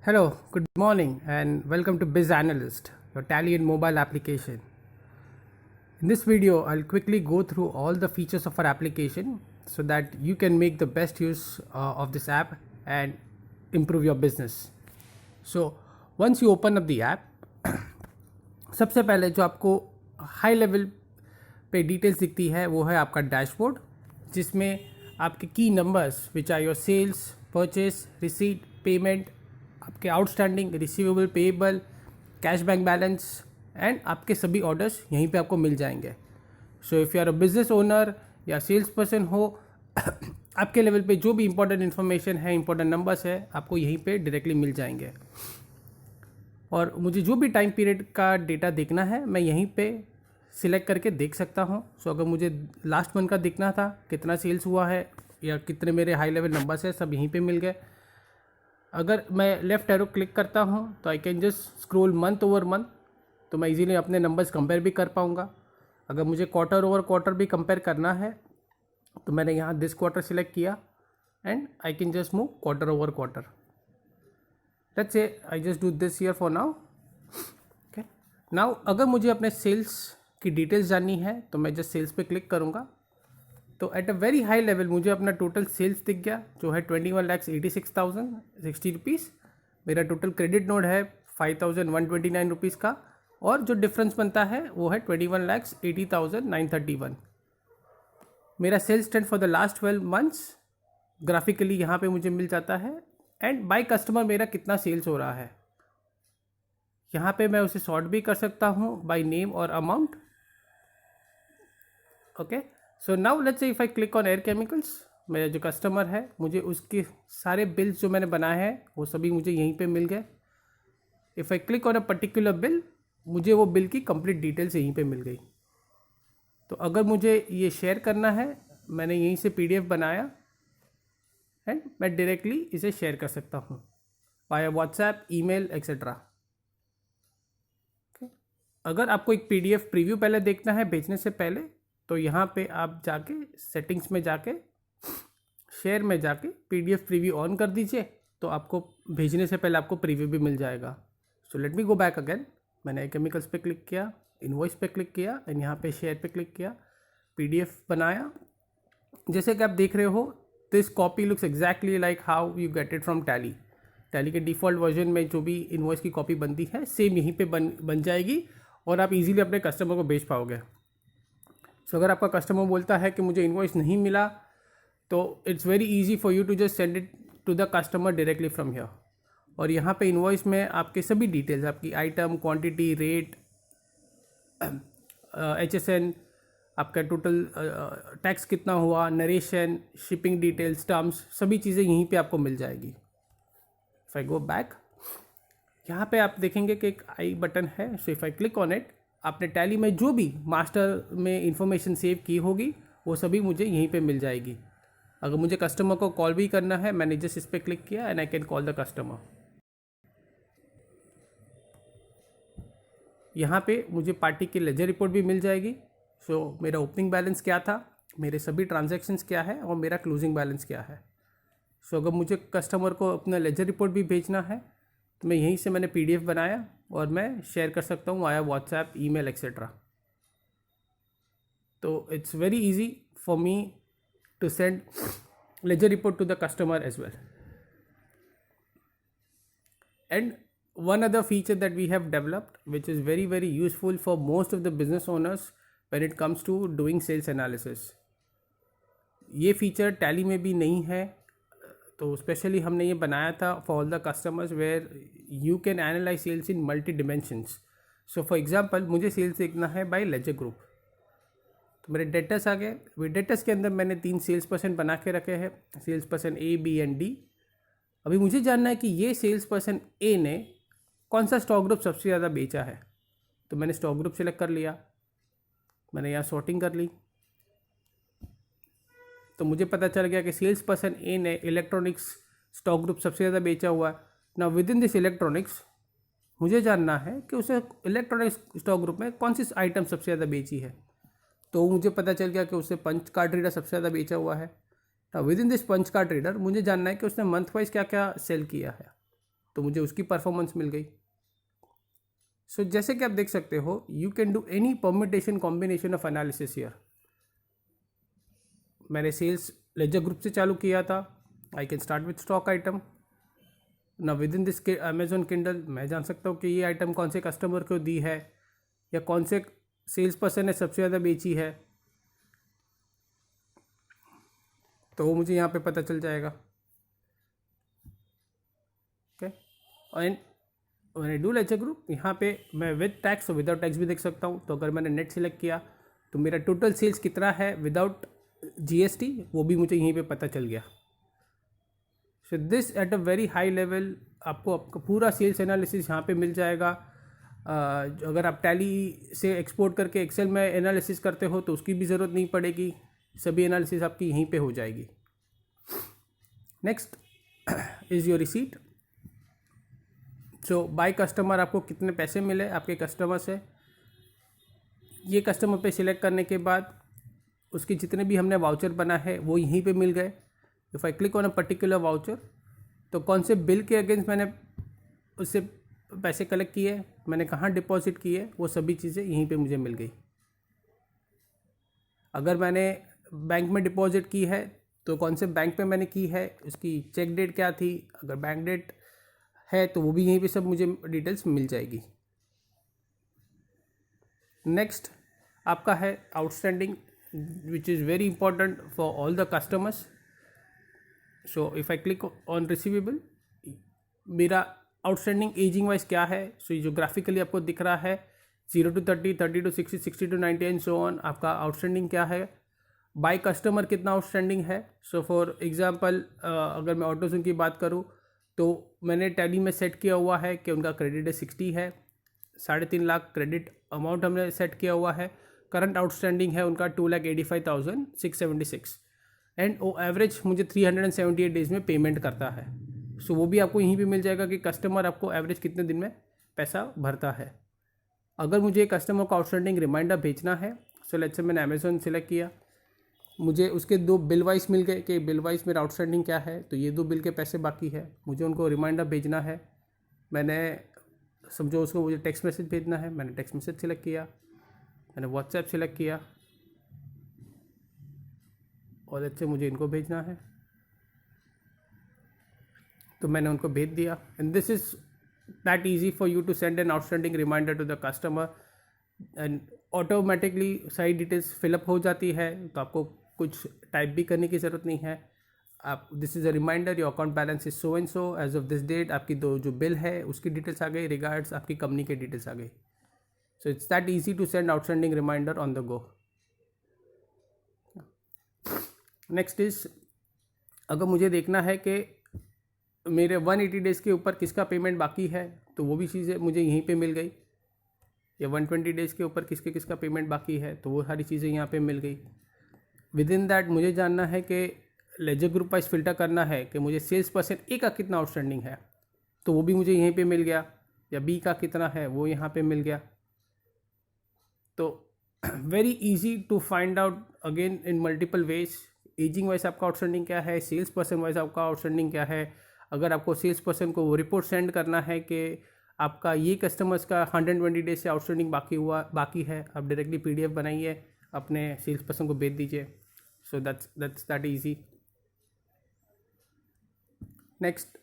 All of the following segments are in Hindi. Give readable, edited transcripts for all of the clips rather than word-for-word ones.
Hello, good morning, and welcome to Biz Analyst, your Tally and mobile application. In this video, I'll quickly go through all the features of our application so that you can make the best use of this app and improve your business. So, once you open up the app, सबसे पहले जो आपको हाई लेवल पे डिटेल्स दिखती है वो है आपका डैशबोर्ड, जिसमें आपके key numbers which are your sales, purchase, receipt, payment, आपके outstanding, receivable, payable, cash bank balance and आपके सभी ऑर्डर्स यहीं पे आपको मिल जाएंगे. So if you are a business owner या सेल्स पर्सन हो, आपके लेवल पे जो भी इंपॉर्टेंट इन्फॉर्मेशन है, इंपॉर्टेंट नंबर्स है, आपको यहीं पे डायरेक्टली मिल जाएंगे. और मुझे जो भी टाइम पीरियड का डेटा देखना है मैं यहीं पे सिलेक्ट करके देख सकता हूँ. सो अगर मुझे लास्ट मंथ का देखना था, कितना सेल्स हुआ है या कितने मेरे हाई लेवल नंबर्स है, सब यहीं पे मिल गए. अगर मैं लेफ़्ट एरो क्लिक करता हूँ तो I can just scroll month over month, तो मैं इजीली अपने नंबर्स कंपेयर भी कर पाऊँगा. अगर मुझे क्वार्टर ओवर क्वार्टर भी कंपेयर करना है तो मैंने यहाँ दिस क्वार्टर सिलेक्ट किया and I can just move quarter over quarter. Let's say I just do this year for now. Okay, now अगर मुझे अपने सेल्स की डिटेल्स जाननी है तो मैं जस्ट सेल्स पे क्लिक करूँगा. तो at a very high level मुझे अपना टोटल सेल्स दिख गया जो है 21,86,060 रुपीज़. मेरा टोटल क्रेडिट नोट है 5,129 रुपीज़ का, और जो डिफरेंस बनता है वो है 21,80,931. मेरा sales trend for the last 12 months graphically यहाँ पे मुझे मिल जाता है. एंड बाय कस्टमर मेरा कितना सेल्स हो रहा है, यहाँ पे मैं उसे सॉर्ट भी कर सकता हूँ बाय नेम और amount. Okay, so now let's से if I click on air chemicals, मेरा जो कस्टमर है मुझे उसके सारे बिल्स जो मैंने बनाए हैं वो सभी मुझे यहीं पे मिल गए. If I click on a particular bill, मुझे वो बिल की कंप्लीट डिटेल्स यहीं पे मिल गई. तो अगर मुझे ये शेयर करना है, मैंने यहीं से पीडीएफ बनाया एंड मैं डायरेक्टली इसे शेयर कर सकता हूँ वाया व्हाट्सएप, ईमेल एक्सेट्रा. अगर आपको एक पीडीएफ प्रीव्यू पहले देखना है भेजने से पहले, तो यहाँ पे आप जाके सेटिंग्स में जाके शेयर में जाके पीडीएफ प्रीव्यू ऑन कर दीजिए, तो आपको भेजने से पहले आपको प्रीव्यू भी मिल जाएगा. So let me go back again. मैंने केमिकल्स पे क्लिक किया, इनवॉइस पे क्लिक किया एंड यहाँ पे शेयर पे क्लिक किया, पीडीएफ बनाया. जैसे कि आप देख रहे हो, this copy looks exactly like how you get it from tally. Tally के डिफ़ॉल्ट वर्जन में जो भी इनवॉइस की कॉपी बनती है सेम यहीं पे बन जाएगी और आप इजीली अपने कस्टमर को भेज पाओगे. सो अगर आपका कस्टमर बोलता है कि मुझे इनवॉइस नहीं मिला, तो it's very easy for you to just send it to the customer directly from here. और यहाँ पे इनवॉइस में आपके सभी डिटेल्स, आपकी आइटम, क्वांटिटी, रेट, HSN, आपका टोटल टैक्स कितना हुआ, नरेशन, शिपिंग डिटेल्स, टर्म्स, सभी चीज़ें यहीं पे आपको मिल जाएगी. इफ़ आई गो बैक, यहाँ पे आप देखेंगे कि एक आई बटन है. सो if I click on it, आपने टैली में जो भी मास्टर में इंफॉर्मेशन सेव की होगी वो सभी मुझे यहीं पे मिल जाएगी. अगर मुझे कस्टमर को कॉल भी करना है, मैंने जस्ट इस पर क्लिक किया and I can call the customer. यहाँ पे मुझे पार्टी की लेजर रिपोर्ट भी मिल जाएगी. सो मेरा ओपनिंग बैलेंस क्या था, मेरे सभी ट्रांजैक्शंस क्या है और मेरा क्लोजिंग बैलेंस क्या है. सो अगर मुझे कस्टमर को अपना लेजर रिपोर्ट भी भेजना है तो मैं यहीं से मैंने पीडीएफ बनाया और मैं शेयर कर सकता हूँ वाया व्हाट्सएप, ईमेल एक्सेट्रा. तो it's very easy for me to send ledger report to the customer as well. And one other feature that we have developed which is very useful for most of the business owners when it comes to doing sales analysis. ये फीचर टैली में भी नहीं है, तो स्पेशली हमने ये बनाया था for all the customers where you can analyse sales in multi dimensions. So for example मुझे सेल्स देखना है बाय लेजर ग्रुप, तो मेरे डेटर्स आ गए. डेटर्स के अंदर मैंने 3 सेल्स पर्सन बना के रखे हैं, sales person A, B and D. अभी मुझे जानना है कि ये सेल्स पर्सन ए ने कौन सा स्टॉक ग्रुप सबसे ज़्यादा बेचा है. तो मैंने स्टॉक ग्रुप सेलेक्ट कर लिया, मैंने यहाँ सॉर्टिंग कर ली, तो मुझे पता चल गया कि सेल्स पर्सन ए ने इलेक्ट्रॉनिक्स स्टॉक ग्रुप सबसे ज़्यादा बेचा हुआ है. ना विद इन दिस इलेक्ट्रॉनिक्स मुझे जानना है कि उसे इलेक्ट्रॉनिक्स स्टॉक ग्रुप में कौन सी आइटम सबसे ज़्यादा बेची है. तो मुझे पता चल गया कि उसने पंच कार्ड रीडर सबसे ज़्यादा बेचा हुआ है. Within this punch card reader मुझे जानना है कि उसने मंथ वाइज क्या क्या सेल किया है. तो मुझे उसकी परफॉर्मेंस मिल गई। सो जैसे कि आप देख सकते हो, you can do any permutation combination of analysis here. मैंने सेल्स लेजर ग्रुप से चालू किया था। I can start with stock item. Now within this Amazon Kindle मैं जान सकता हूँ कि ये आइटम कौन से कस्टमर को दी है या कौन से सेल्स पर्सन ने सबसे ज़्यादा बेची है, तो वो मुझे यहाँ पे पता चल जाएगा। Okay, and when I do ledger group, यहाँ पे मैं विद टैक्स और विदाउट टैक्स भी देख सकता हूँ। तो अगर मैंने नेट सेलेक्ट किया तो मेरा टोटल सेल्स कितना है विदाउट जीएसटी, वो भी मुझे यहीं पे पता चल गया। So this at a very high level आपको आपका पूरा सेल्स एनालिसिस यहाँ पे मिल जाएगा। अगर आप टैली से एक्सपोर्ट करके एक्सेल में एनालिसिस करते हो तो उसकी भी ज़रूरत नहीं पड़ेगी, सभी एनालिसिस आपकी यहीं पे हो जाएगी। Next is your receipt. So by customer आपको कितने पैसे मिले आपके कस्टमर से, ये कस्टमर पे सिलेक्ट करने के बाद उसके जितने भी हमने वाउचर बना है वो यहीं पे मिल गए। If I click on a particular voucher, तो कौन से बिल के अगेंस्ट मैंने उससे पैसे कलेक्ट किए, मैंने कहाँ डिपॉजिट किए, वो सभी चीज़ें यहीं पे मुझे मिल गई। अगर मैंने बैंक में डिपॉजिट की है तो कौन से बैंक पे मैंने की है, उसकी चेक डेट क्या थी, अगर बैंक डेट है तो वो भी यहीं पे सब मुझे डिटेल्स मिल जाएगी। नेक्स्ट आपका है outstanding, which is very important for all the customers. So if I click on receivable, मेरा आउटस्टैंडिंग एजिंग वाइज क्या है। सो ये जो ग्राफिकली आपको दिख रहा है 0 to 30, 30 to 60, 60 to 90 and so on, आपका आउटस्टैंडिंग क्या है। बाय कस्टमर कितना आउटस्टैंडिंग है। सो फॉर एग्जांपल अगर मैं ऑटोजोन की बात करूँ तो मैंने टैली में सेट किया हुआ है कि उनका क्रेडिट 60 है, 3.5 लाख क्रेडिट अमाउंट हमने सेट किया हुआ है। करंट आउटस्टैंडिंग है उनका 2,85,676 एंड वो एवरेज मुझे 378 डेज़ में पेमेंट करता है। सो वो भी आपको यहीं पे मिल जाएगा कि कस्टमर आपको एवरेज कितने दिन में पैसा भरता है। अगर मुझे कस्टमर को आउटस्टैंडिंग रिमाइंडर भेजना है, सो लेट्स से मैंने अमेजोन सेलेक्ट किया, मुझे उसके 2 बिल वाइज मिल गए कि बिल वाइज मेरा आउटस्टैंडिंग क्या है, तो ये 2 बिल के पैसे बाकी है, मुझे उनको रिमाइंडर भेजना है। मैंने समझो उसको मुझे टेक्स्ट मैसेज भेजना है, मैंने टेक्स्ट मैसेज सेलेक्ट किया, मैंने व्हाट्सएप सेलेक्ट किया और लेट्स से मुझे इनको भेजना है, तो मैंने उनको भेज दिया। And this is that easy for you to send an outstanding reminder to the customer and automatically सारी डिटेल्स फिलअप हो जाती है, तो आपको कुछ टाइप भी करने की ज़रूरत नहीं है। आप this is a reminder, your account balance is so and so as of this date, आपकी जो बिल है उसकी डिटेल्स आ गई, रिगार्ड्स आपकी कंपनी की डिटेल्स आ गई। So it's that easy to send outstanding reminder on the go. Next is, अगर मुझे देखना है कि मेरे 180 डेज़ के ऊपर किसका पेमेंट बाकी है, तो वो भी चीज़ें मुझे यहीं पे मिल गई, या 120 डेज़ के ऊपर किसका पेमेंट बाकी है, तो वो सारी चीज़ें यहाँ पे मिल गई। विद इन दैट मुझे जानना है कि लेजर ग्रुप वाइज फिल्टर करना है कि मुझे सेल्स पर्सन ए का कितना आउटस्टैंडिंग है, तो वो भी मुझे यहीं पे मिल गया, या बी का कितना है वो यहाँ पे मिल गया। तो very easy to find out again in multiple ways, ageing wise आपका आउटस्टैंडिंग क्या है, सेल्स पर्सन वाइज आपका आउटस्टैंडिंग क्या है। अगर आपको सेल्स पर्सन को वो रिपोर्ट सेंड करना है कि आपका ये कस्टमर्स का 120 डेज से आउटस्टैंडिंग बाकी है, आप डायरेक्टली PDF बनाइए, अपने सेल्स पर्सन को भेज दीजिए। So that's that easy. Next,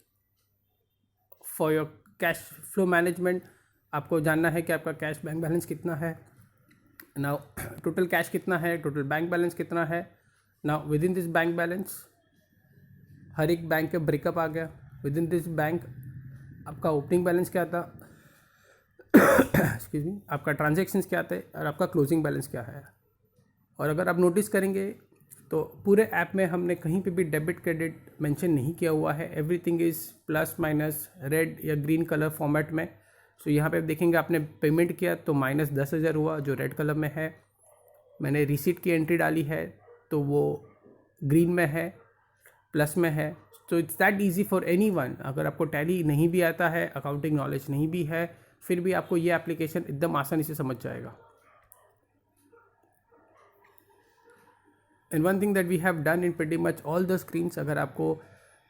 for your cash flow management, आपको जानना है कि आपका कैश बैंक बैलेंस कितना है। नाउ टोटल कैश कितना है, टोटल बैंक बैलेंस कितना है। Now within this bank balance हर एक बैंक का ब्रेकअप आ गया। विद इन दिस बैंक आपका ओपनिंग बैलेंस क्या था, एक्सक्यूज मी, आपका ट्रांजैक्शंस क्या थे और आपका क्लोजिंग बैलेंस क्या है। और अगर आप नोटिस करेंगे तो पूरे ऐप में हमने कहीं पे भी डेबिट क्रेडिट मेंशन नहीं किया हुआ है, everything is plus minus red या ग्रीन कलर फॉर्मेट में। सो यहाँ पे आप देखेंगे आपने पेमेंट किया तो -10,000 हुआ जो रेड कलर में है, मैंने रिसीट की एंट्री डाली है तो वो ग्रीन में है, प्लस में है। सो it's that easy for any one. अगर आपको टैली नहीं भी आता है, अकाउंटिंग नॉलेज नहीं भी है, फिर भी आपको ये एप्लीकेशन एकदम आसानी से समझ जाएगा। And one thing that we have done in pretty much all the screens, अगर आपको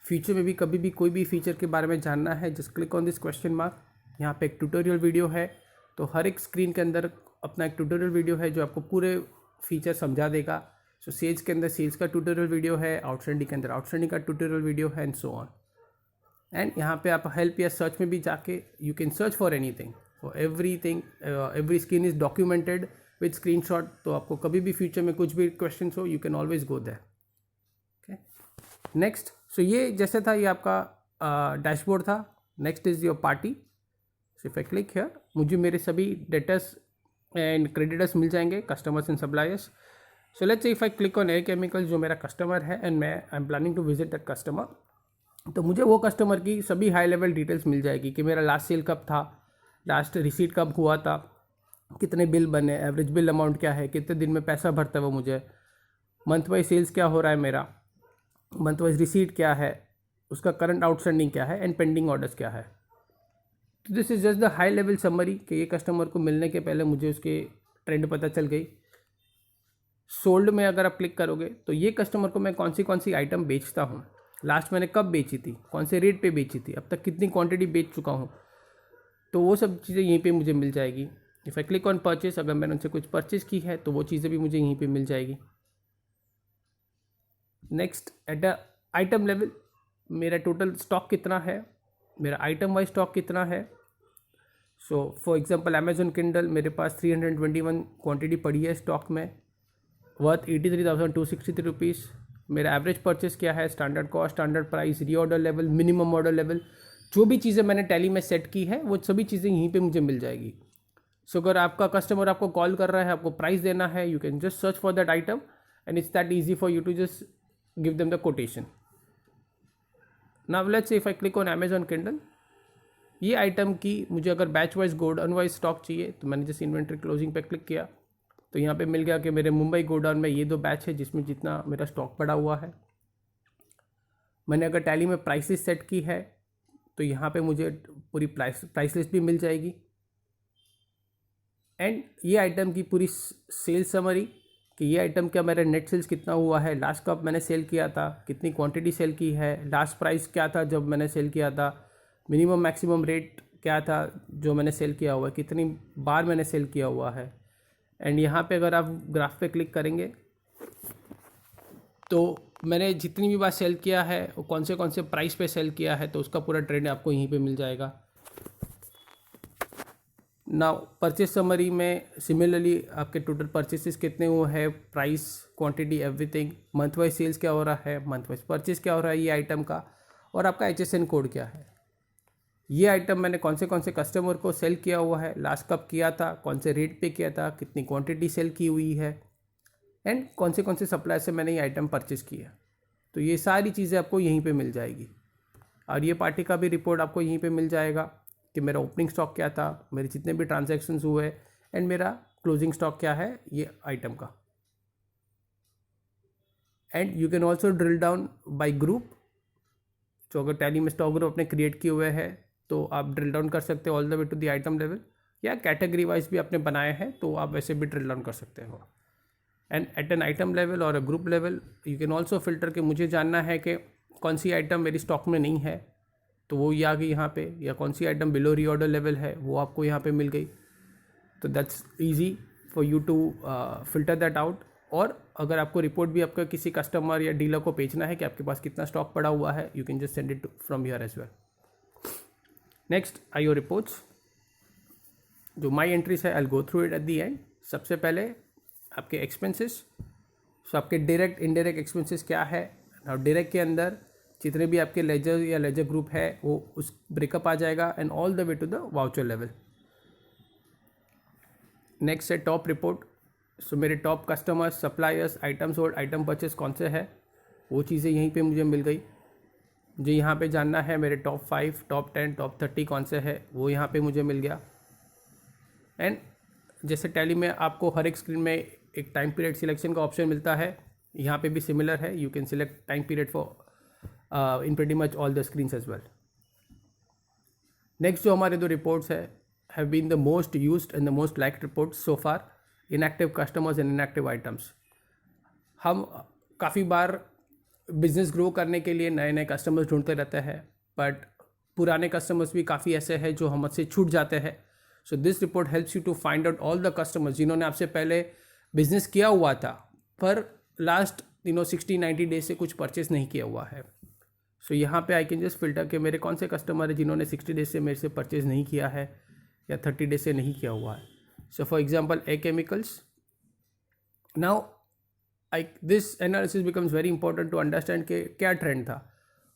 फ्यूचर में भी कभी भी कोई भी फीचर के बारे में जानना है, just click on this question mark. यहाँ पे एक ट्यूटोरियल वीडियो है, तो हर एक स्क्रीन के अंदर अपना एक ट्यूटोरियल वीडियो है जो आपको पूरे फीचर समझा देगा। सो सेल्स के अंदर सेल्स का ट्यूटोरियल वीडियो है, आउटस्टैंडिंग के अंदर आउटस्टैंडिंग का ट्यूटोरियल वीडियो है, एंड सो ऑन। एंड यहाँ पे आप हेल्प या सर्च में भी जाके you can search for anything, for everything. Every screen is documented with screenshot, तो आपको कभी भी फ्यूचर में कुछ भी क्वेश्चन हो you can always go there. Okay, next. So ये जैसे था, ये आपका डैशबोर्ड था। Next is your party. So if I click here, मुझे मेरे सभी डेटर्स एंड क्रेडिटर्स मिल जाएंगे, customers and suppliers. So let's say if I click on air chemicals, जो मेरा कस्टमर है एंड मैं I am planning to visit that customer, तो मुझे वो कस्टमर की सभी हाई लेवल डिटेल्स मिल जाएगी कि मेरा लास्ट सेल कब था, लास्ट रिसीट कब हुआ था, कितने बिल बने, एवरेज बिल अमाउंट क्या है, कितने दिन में पैसा भरता है वो मुझे, मंथ वाइज सेल्स क्या हो रहा है मेरा, मंथ वाइज रिसीट क्या है, उसका करंट आउटस्टैंडिंग क्या है, एंड पेंडिंग ऑर्डर्स क्या है। तो this is just the high level summary कि ये कस्टमर को मिलने के पहले मुझे उसके ट्रेंड पता चल गई। सोल्ड में अगर आप क्लिक करोगे तो ये कस्टमर को मैं कौन सी आइटम बेचता हूँ, लास्ट मैंने कब बेची थी, कौन से रेट पे बेची थी, अब तक कितनी क्वांटिटी बेच चुका हूँ, तो वो सब चीज़ें यहीं पे मुझे मिल जाएगी। If I click on purchase, अगर मैंने उनसे कुछ परचेस की है तो वो चीज़ें भी मुझे यहीं पे मिल जाएगी। Next, at the item level, मेरा टोटल स्टॉक कितना है, मेरा आइटम वाइज स्टॉक कितना है। So for example Amazon Kindle, मेरे पास 321 क्वांटिटी पड़ी है स्टॉक में, वर्थ 83,263 रुपीज़। मेरा एवरेज परचेस क्या है, standard cost, standard price, reorder level, minimum order level, जो भी चीज़ें मैंने टैली में सेट की है वो सभी चीज़ें यहीं पे मुझे मिल जाएगी। सो अगर आपका कस्टमर आपको कॉल कर रहा है, आपको प्राइस देना है, you can just search for that item and it's that easy for you to just give them the quotation. Now let's say if I click on Amazon Kindle, ये आइटम की मुझे अगर batch wise godown wise stock चाहिए तो मैंने जैसे इन्वेंट्री क्लोजिंग पे क्लिक किया तो यहाँ पे मिल गया कि मेरे मुंबई गोडाउन में ये 2 बैच है जिसमें जितना मेरा स्टॉक पड़ा हुआ है। मैंने अगर टैली में प्राइसेस सेट की है तो यहाँ पे मुझे पूरी प्राइस लिस्ट भी मिल जाएगी, एंड ये आइटम की पूरी सेल्स समरी कि ये आइटम क्या मेरा नेट सेल्स कितना हुआ है, लास्ट कब मैंने सेल किया था, कितनी क्वांटिटी सेल की है, लास्ट प्राइस क्या था जब मैंने सेल किया था, मिनिमम मैक्सिमम रेट क्या था जो मैंने सेल किया हुआ है, कितनी बार मैंने सेल किया हुआ है। एंड यहाँ पे अगर आप ग्राफ पे क्लिक करेंगे तो मैंने जितनी भी बार सेल किया है वो कौन से प्राइस पे सेल किया है, तो उसका पूरा ट्रेंड आपको यहीं पे मिल जाएगा। नाउ परचेस समरी में सिमिलरली आपके टोटल परचेसेस कितने हुए हैं, price, quantity, everything, month wise sales क्या हो रहा है, मंथ वाइज परचेस क्या हो रहा है ये आइटम का, और आपका HSN कोड क्या है। ये आइटम मैंने कौन से कस्टमर को सेल किया हुआ है, लास्ट कब किया था, कौन से रेट पे किया था, कितनी क्वांटिटी सेल की हुई है, एंड कौन से सप्लायर से मैंने ये आइटम परचेस किया। तो ये सारी चीज़ें आपको यहीं पे मिल जाएगी। और ये पार्टी का भी रिपोर्ट आपको यहीं पे मिल जाएगा कि मेरा ओपनिंग स्टॉक क्या था, मेरे जितने भी ट्रांजैक्शंस हुए, एंड मेरा क्लोजिंग स्टॉक क्या है ये आइटम का। And you can also drill down by group, तो अगर टैली में स्टॉक ग्रुप अपने क्रिएट किए हुए हैं तो आप ड्रिल डाउन कर सकते हो all the way to the item level, या कैटेगरी वाइज भी आपने बनाए हैं तो आप वैसे भी ड्रिल डाउन कर सकते हो। And at an item level और a group level you can also filter कि मुझे जानना है कि कौन सी आइटम मेरी स्टॉक में नहीं है तो वो ये आ गई यहाँ पे, या कौन सी आइटम बिलो रीऑर्डर लेवल है वो आपको यहाँ पे मिल गई। तो that's easy for you to filter that out. और अगर आपको रिपोर्ट भी आपका किसी कस्टमर या डीलर को भेजना है कि आपके पास कितना स्टॉक पड़ा हुआ है, you can just send it from here as well. Next IO reports, जो माई एंट्रीज है I will go through it at the end. सबसे पहले आपके एक्सपेंसेस, सो आपके डायरेक्ट इनडायरेक्ट एक्सपेंसेस क्या है। और डायरेक्ट के अंदर जितने भी आपके लेजर या लेजर ग्रुप है वो उस ब्रेकअप आ जाएगा, and all the way to the voucher level. Next है टॉप रिपोर्ट, सो मेरे top customers, suppliers, item sold, item purchase कौन से है वो चीज़ें यहीं पे मुझे मिल गई। मुझे यहाँ पे जानना है मेरे टॉप 5, टॉप 10, टॉप 30 कौन से है वो यहाँ पे मुझे मिल गया। एंड जैसे टैली में आपको हर एक स्क्रीन में एक टाइम पीरियड सिलेक्शन का ऑप्शन मिलता है, यहाँ पे भी सिमिलर है, you can select time period for in pretty much all the screens as well. Next जो हमारे 2 रिपोर्ट्स है have been the most used and the most liked reports so far, inactive customers and inactive items. हम काफ़ी बार बिज़नेस ग्रो करने के लिए नए नए कस्टमर्स ढूंढते रहते हैं, बट पुराने कस्टमर्स भी काफ़ी ऐसे हैं जो हमसे छूट जाते हैं. So this report helps you to find out all the customers जिन्होंने आपसे पहले बिजनेस किया हुआ था पर लास्ट 60-90 डेज से कुछ परचेस नहीं किया हुआ है. सो यहाँ पे आई कैन जस्ट फिल्टर कि मेरे कौन से कस्टमर है जिन्होंने 60 डेज से मेरे से परचेज नहीं किया है या 30 डेज से नहीं किया हुआ है. So for example A chemicals. Now this analysis becomes very important to understand कि क्या ट्रेंड था.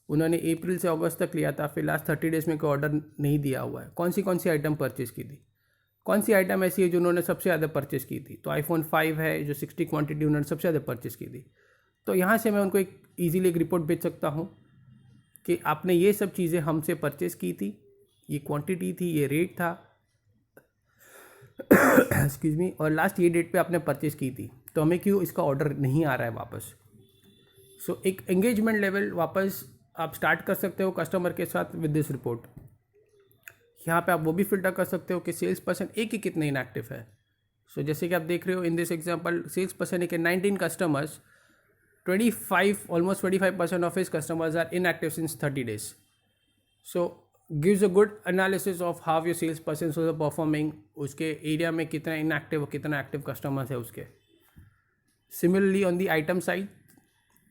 उन्होंने अप्रैल से अगस्त तक लिया था, फिर लास्ट 30 डेज में कोई ऑर्डर नहीं दिया हुआ है. कौन सी आइटम परचेज की थी, कौन सी आइटम ऐसी है जो उन्होंने सबसे ज़्यादा परचेज की थी. तो iPhone 5 है जो 60 क्वांटिटी उन्होंने सबसे ज़्यादा परचेज की थी. तो यहाँ से मैं उनको एक ईजीली एक रिपोर्ट भेज सकता हूँ कि आपने ये सब चीज़ें हमसे परचेज की थी, ये क्वांटिटी थी, ये रेट था एक्सक्यूज मी, और लास्ट ये डेट पे आपने परचेज की थी, तो हमें क्यों इसका ऑर्डर नहीं आ रहा है वापस. सो एक एंगेजमेंट लेवल वापस आप स्टार्ट कर सकते हो कस्टमर के साथ विद दिस रिपोर्ट. यहाँ पे आप वो भी फिल्टर कर सकते हो कि सेल्स पर्सन एक ही कितने इनएक्टिव है. सो जैसे कि आप देख रहे हो in this example, sales person के 19 customers, 25% of his customers are inactive since 30 days. So gives a good analysis of how your sales persons are performing, उसके एरिया में कितना inactive और कितना active customers है उसके. Similarly on the item side,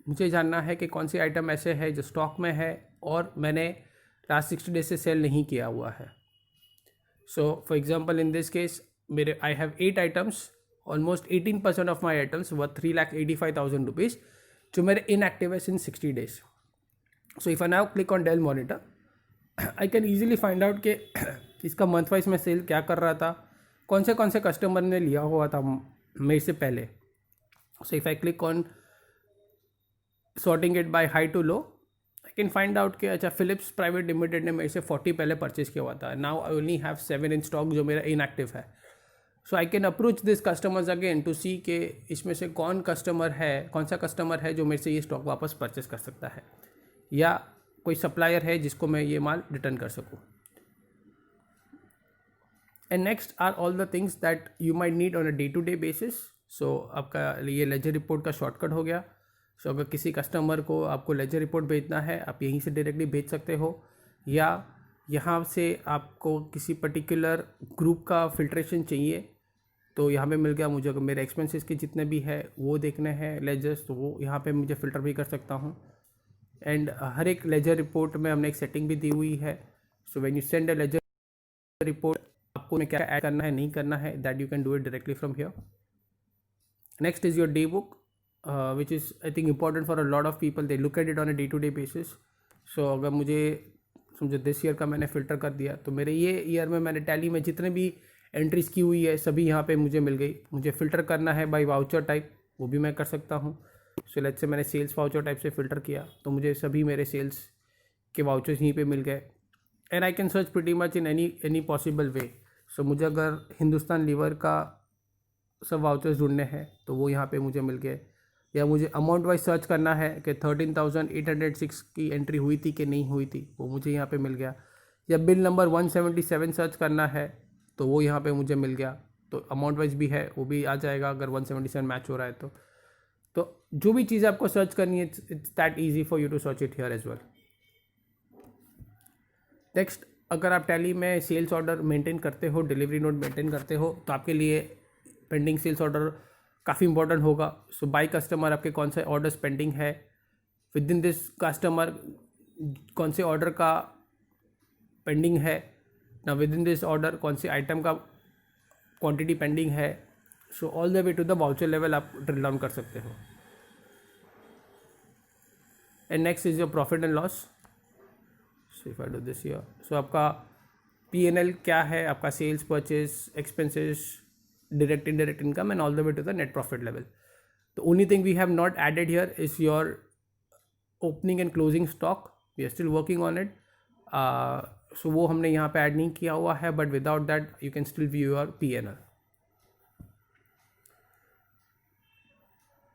मुझे जानना है कि कौन सी आइटम ऐसे है जो स्टॉक में है और मैंने लास्ट 60 डेज से सेल नहीं किया हुआ है. So for example in this case मेरे I have 8 items, almost 18% of my items व 3,85,000 रुपीज़ जो मेरे इनएक्टिव है since 60 days. So if I now click on Dell monitor, I can easily find out कि इसका मंथ वाइज में सेल क्या कर रहा था, कौन से कस्टमर ने लिया हुआ था मेरे से पहले. So if I click on sorting it by high to low, I can find out कि अच्छा फिलिप्स प्राइवेट लिमिटेड ने मेरे से 40 पहले परचेज किया हुआ था. Now I only have 7 in stock जो मेरा इनएक्टिव है. So I can approach this customers again to see कि इसमें से कौन सा कस्टमर है जो मेरे से ये स्टॉक वापस परचेस कर सकता है, या कोई सप्लायर है जिसको मैं ये माल रिटर्न कर सकूँ. And next are all the things that you might need on a day to day basis. So आपका ये लेजर रिपोर्ट का शॉर्टकट हो गया. सो अगर किसी कस्टमर को आपको लेजर रिपोर्ट भेजना है, आप यहीं से डायरेक्टली भेज सकते हो, या यहाँ से आपको किसी पर्टिकुलर ग्रुप का फिल्ट्रेशन चाहिए तो यहाँ पे मिल गया मुझे. अगर मेरे एक्सपेंसेस के जितने भी है वो देखने हैं लेजर्स, तो वो यहाँ पे मुझे फ़िल्टर भी कर सकता हूँ. एंड हर एक लेजर रिपोर्ट में हमने एक सेटिंग भी दी हुई है. So when you send a ledger report, आपको क्या ऐड करना है नहीं करना है, that you can do it directly from here. Next is your day book, which is I think important for a lot of people. They look at it on a day to day basis. So अगर मुझे समझो दिस ईयर का मैंने फ़िल्टर कर दिया, तो मेरे ये ईयर में मैंने टैली में जितने भी एंट्रीज़ की हुई है सभी यहाँ पे मुझे मिल गई. मुझे फ़िल्टर करना है बाय वाउचर टाइप, वो भी मैं कर सकता हूँ. सो लेट्स से मैंने सेल्स वाउचर टाइप से फ़िल्टर किया तो मुझे सभी मेरे सेल्स के वाउचर्स यहीं पे मिल गए. And I can search pretty much in any possible way. So मुझे अगर हिंदुस्तान लीवर का सब वाउचर्स ढूंढने हैं तो वो यहाँ पे मुझे मिल गए, या मुझे अमाउंट वाइज सर्च करना है कि 13,806 की एंट्री हुई थी कि नहीं हुई थी, वो मुझे यहाँ पे मिल गया. या बिल नंबर 177 सर्च करना है तो वो यहाँ पे मुझे मिल गया, तो अमाउंट वाइज भी है वो भी आ जाएगा अगर 177 मैच हो रहा है तो जो भी चीज़ आपको सर्च करनी है it's that easy for you to search it here as well. Next, अगर आप टैली में सेल्स ऑर्डर मेंटेन करते हो, डिलीवरी नोट मेंटेन करते हो, तो आपके लिए पेंडिंग सेल्स ऑर्डर काफ़ी इंपॉर्टेंट होगा. सो बाय कस्टमर आपके कौन से ऑर्डर्स पेंडिंग है, विद इन दिस कस्टमर कौन से ऑर्डर का पेंडिंग है ना, विद इन दिस ऑर्डर कौन से आइटम का क्वांटिटी पेंडिंग है. So all the way to the voucher level आप ड्रिल डाउन कर सकते हो. And next is your profit and loss. So if I do this here, so आपका P&L क्या है, आपका sales, purchase, expenses, direct indirect income, and all the way to the net profit level. The only thing we have not added here is your opening and closing stock. We are still working on it. So वो हमने यहाँ पे ऐड नहीं किया हुआ है, but without that you can still view your P&L.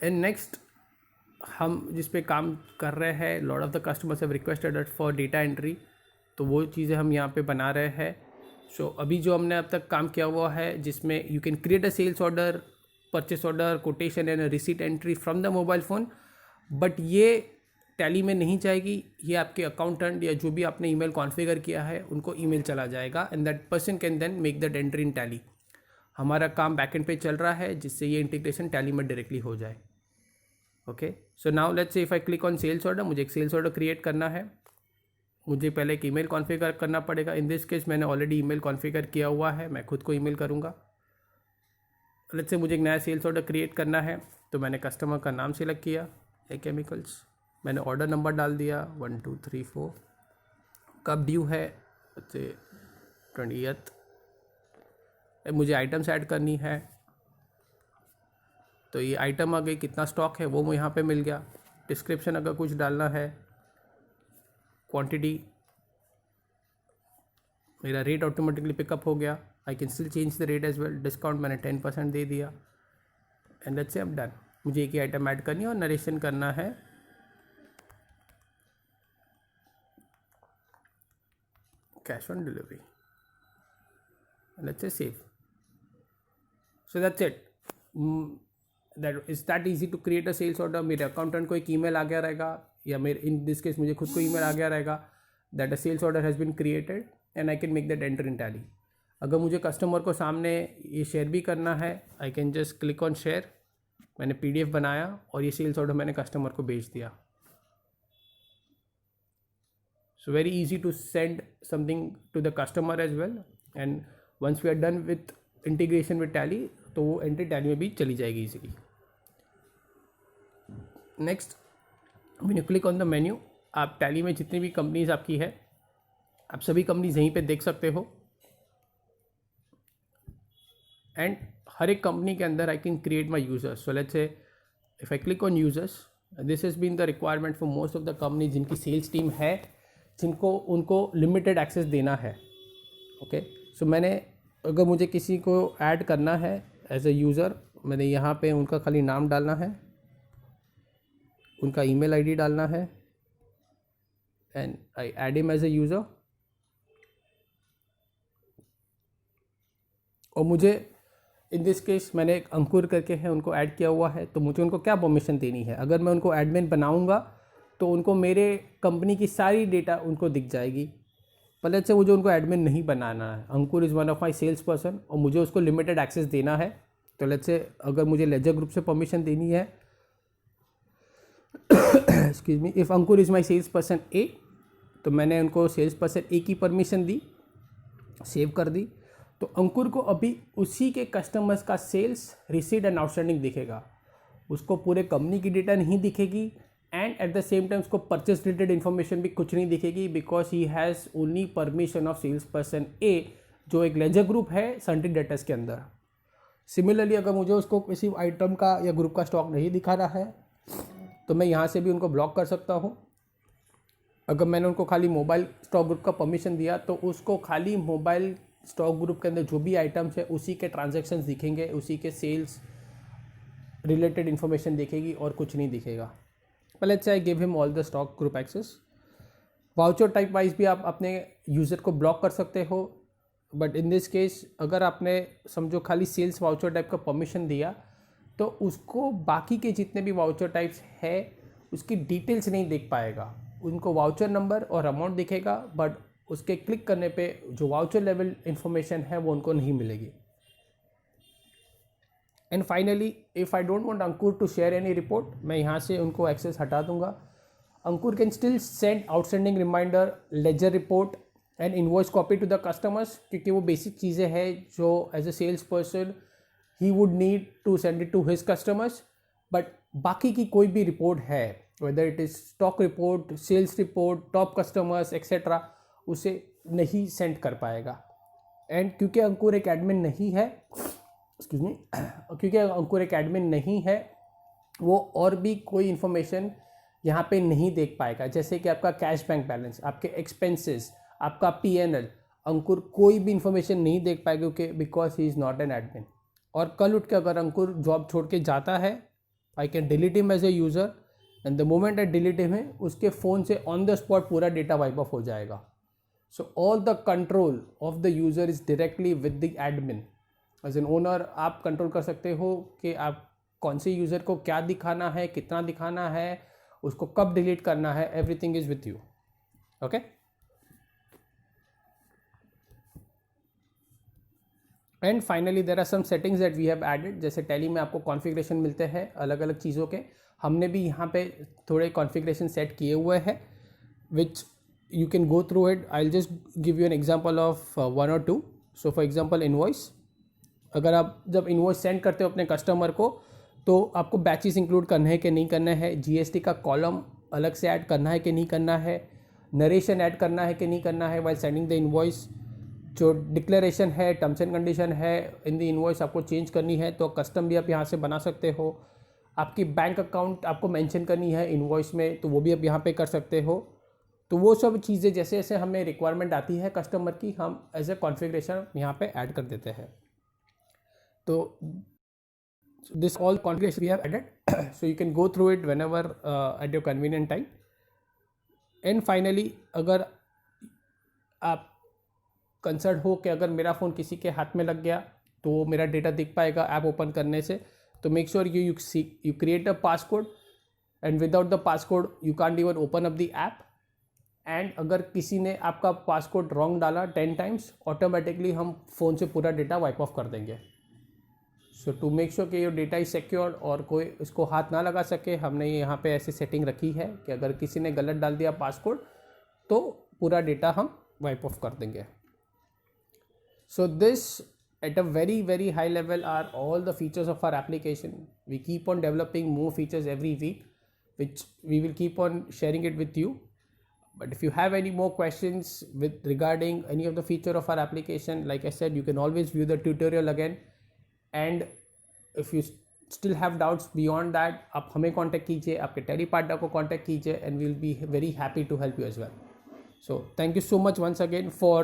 And next, हम जिस पे काम कर रहे हैं, lot of the customers have requested it for data entry, तो वो चीज़ें हम यहाँ पे बना रहे हैं. सो अभी जो हमने अब तक काम किया हुआ है जिसमें you can create a sales order, purchase order, quotation and receipt entry from the mobile phone, but ये टैली में नहीं जाएगी, ये आपके अकाउंटेंट या जो भी आपने ईमेल कॉन्फ़िगर किया है उनको ईमेल चला जाएगा and that person can then make that entry in Tally. हमारा काम बैकएंड पे चल रहा है जिससे ये इंटीग्रेशन टैली में डायरेक्टली हो जाए। Okay, so now let's say if I click on sales order, मुझे एक सेल्स ऑर्डर क्रिएट करना है, मुझे पहले एक ईमेल कॉन्फ़िगर करना पड़ेगा। इन दिस केस मैंने ऑलरेडी ईमेल कॉन्फ़िगर किया हुआ है, मैं खुद को ईमेल करूँगा। लेट्स से मुझे एक नया सेल्स ऑर्डर क्रिएट करना है, तो मैंने कस्टमर का नाम सिलेक्ट किया, ए केमिकल्स, मैंने ऑर्डर नंबर डाल दिया 1 2 3 4, कब ड्यू है, से 20th, मुझे आइटम्स ऐड करनी है, तो ये आइटम आ गई, कितना स्टॉक है वो यहाँ पे मिल गया, डिस्क्रिप्शन अगर कुछ डालना है, क्वांटिटी, मेरा रेट ऑटोमेटिकली पिकअप हो गया, I can still change the rate as well, discount मैंने 10% दे दिया and let's say I am done. मुझे एक ही आइटम ऐड करनी है और नरेशन करना है cash on delivery, let's say save. So that's it, that is that easy to create a sales order. मेरे अकाउंटेंट को एक ईमेल आ गया रहेगा या मेरे इन दिस केस मुझे खुद को ईमेल आ गया रहेगा that a sales order has been created and I can make that enter in Tally. अगर मुझे कस्टमर को सामने ये शेयर भी करना है, I can just click on share, मैंने PDF बनाया और ये सेल्स ऑर्डर मैंने कस्टमर को भेज दिया। So very easy to send something to the customer as well and once we are done with integration with Tally तो वो एंट्री टैली में भी चली जाएगी easily. Next, when you click on the menu, आप टैली में जितनी भी कंपनीज आपकी है आप सभी कंपनीज यहीं पे देख सकते हो एंड हर एक कंपनी के अंदर I can create my users. So let's say if I click on users, this has been the requirement for most of the company जिनकी सेल्स टीम है, जिनको उनको लिमिटेड एक्सेस देना है। ओके, सो मैंने अगर मुझे किसी को ऐड करना है एज अ यूज़र, मैंने यहाँ पे उनका खाली नाम डालना है, उनका ईमेल आईडी डालना है and I add him as a user. और मुझे इन दिस केस मैंने एक अंकुर करके है उनको ऐड किया हुआ है, तो मुझे उनको क्या परमिशन देनी है। अगर मैं उनको एडमिन बनाऊंगा तो उनको मेरे कंपनी की सारी डेटा उनको दिख जाएगी, पर लेट्स से मुझे उनको एडमिन नहीं बनाना है। Ankur is one of my sales person और मुझे उसको लिमिटेड एक्सेस देना है, तो लेट्स से अगर मुझे लेजर ग्रुप से परमिशन देनी है excuse me, if Ankur is my sales person A, तो मैंने उनको सेल्स पर्सन ए की परमिशन दी, सेव कर दी, तो अंकुर को अभी उसी के कस्टमर्स का सेल्स, रिसीट एंड आउटस्टैंडिंग दिखेगा, उसको पूरे कंपनी की डेटा नहीं दिखेगी and at the same time उसको परचेस रिलेटेड इन्फॉर्मेशन भी कुछ नहीं दिखेगी because he has only permission of sales person A, जो एक लेजर ग्रुप है सन्टी डेटर्स के अंदर। सिमिलरली अगर मुझे उसको किसी आइटम का या ग्रुप का स्टॉक नहीं दिखाना है तो मैं यहाँ से भी उनको ब्लॉक कर सकता हूँ। अगर मैंने उनको खाली मोबाइल स्टॉक ग्रुप का परमिशन दिया तो उसको खाली मोबाइल स्टॉक ग्रुप के अंदर जो भी आइटम्स है उसी के ट्रांजैक्शंस दिखेंगे, उसी के सेल्स रिलेटेड इन्फॉर्मेशन दिखेगी और कुछ नहीं दिखेगा। पर let's say I give him all the stock group access. Voucher type wise भी आप अपने यूज़र को ब्लॉक कर सकते हो, बट इन दिस केस अगर आपने समझो खाली सेल्स वाउचर टाइप का परमिशन दिया तो उसको बाकी के जितने भी वाउचर टाइप्स है उसकी डिटेल्स नहीं देख पाएगा, उनको वाउचर नंबर और अमाउंट दिखेगा बट उसके क्लिक करने पे जो वाउचर लेवल इंफॉर्मेशन है वो उनको नहीं मिलेगी। And finally if I don't want Ankur to share any report, मैं यहाँ से उनको एक्सेस हटा दूंगा। Ankur can still send outstanding reminder, ledger report and invoice copy to the customers, क्योंकि वो बेसिक चीज़ें हैं जो as a sales person he would need to send it to his customers. But बाकी की कोई भी रिपोर्ट है, whether it is stock report, sales report, top customers etcetera, उसे नहीं सेंड कर पाएगा। एंड क्योंकि अंकुर एक एडमिन नहीं है, एक्सक्यूज मी, क्योंकि अंकुर एक एडमिन नहीं है, वो और भी कोई इन्फॉर्मेशन यहाँ पे नहीं देख पाएगा, जैसे कि आपका कैश बैंक बैलेंस, आपके एक्सपेंसेस, आपका PNL, अंकुर कोई भी इन्फॉर्मेशन नहीं देख पाएगा क्योंकि because he is not an admin. और कल उठ के अगर अंकुर जॉब छोड़ के जाता है, I can delete him as a user and the moment I delete him, उसके फ़ोन से ऑन द स्पॉट पूरा डेटा वाइप ऑफ हो जाएगा। So all the control of the user is directly with the admin. As an owner आप कंट्रोल कर सकते हो कि आप कौन से यूज़र को क्या दिखाना है, कितना दिखाना है, उसको कब डिलीट करना है, everything is with you. Okay. And finally there are some settings that we have added. जैसे टैली में आपको कॉन्फ़िगरेशन मिलते हैं अलग अलग चीज़ों के, हमने भी यहाँ पे थोड़े कॉन्फ़िगरेशन सेट किए हुए हैं विच you can go through it. I'll just give you an example of one or two. So for example invoice, अगर आप जब इन्वॉइस सेंड करते हो अपने कस्टमर को तो आपको बैचेस इंक्लूड करना है कि नहीं करना है, जीएसटी का कॉलम अलग से ऐड करना है कि नहीं करना है, नरेशन ऐड करना है कि नहीं करना है वाइल सेंडिंग द इन्वॉइस, जो डिक्लेरेशन है, टर्म्स एंड कंडीशन है इन द इन्वॉइस आपको चेंज करनी है तो कस्टम भी आप यहाँ से बना सकते हो. आपकी बैंक अकाउंट आपको मेंशन करनी है इन्वॉइस में तो वो भी आप यहाँ पे कर सकते हो. तो वो सब चीज़ें जैसे जैसे हमें रिक्वायरमेंट आती है कस्टमर की, हम एज ए कॉन्फ़िगरेशन यहाँ पे ऐड कर देते हैं. तो this all configuration we have added, so you can go through it whenever at your convenient time. And finally अगर आप कंसर्न हो कि अगर मेरा फ़ोन किसी के हाथ में लग गया तो मेरा डेटा दिख पाएगा ऐप ओपन करने से, तो make sure you create a passcode and without the passcode you can't even open up the app. And अगर किसी ने आपका पासकोड रॉन्ग डाला 10 टाइम्स, ऑटोमेटिकली हम फ़ोन से पूरा डेटा वाइप ऑफ कर देंगे. सो टू मेक श्योर कि योर डेटा इज सिक्योर्ड और कोई इसको हाथ ना लगा सके, हमने यहाँ पे ऐसी सेटिंग रखी है कि अगर किसी ने गलत डाल दिया पासकोड तो पूरा डेटा हम वाइप ऑफ कर देंगे. So this at a very very high level are all the features of our application. We keep on developing more features every week which we will keep on sharing it with you. But if you have any more questions with regarding any of the feature of our application, like I said, you can always view the tutorial again. And if you still have doubts beyond that, आप हमें contact कीजिए, आपके टेली पार्टनर को contact कीजिए and we will be very happy to help you as well. So thank you so much once again for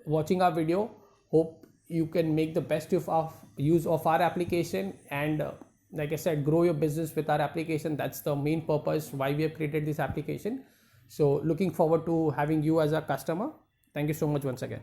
watching our video. Hope you can make the best use of our application and like I said, grow your business with our application. That's the main purpose why we have created this application. So looking forward to having you as a customer. Thank you so much once again.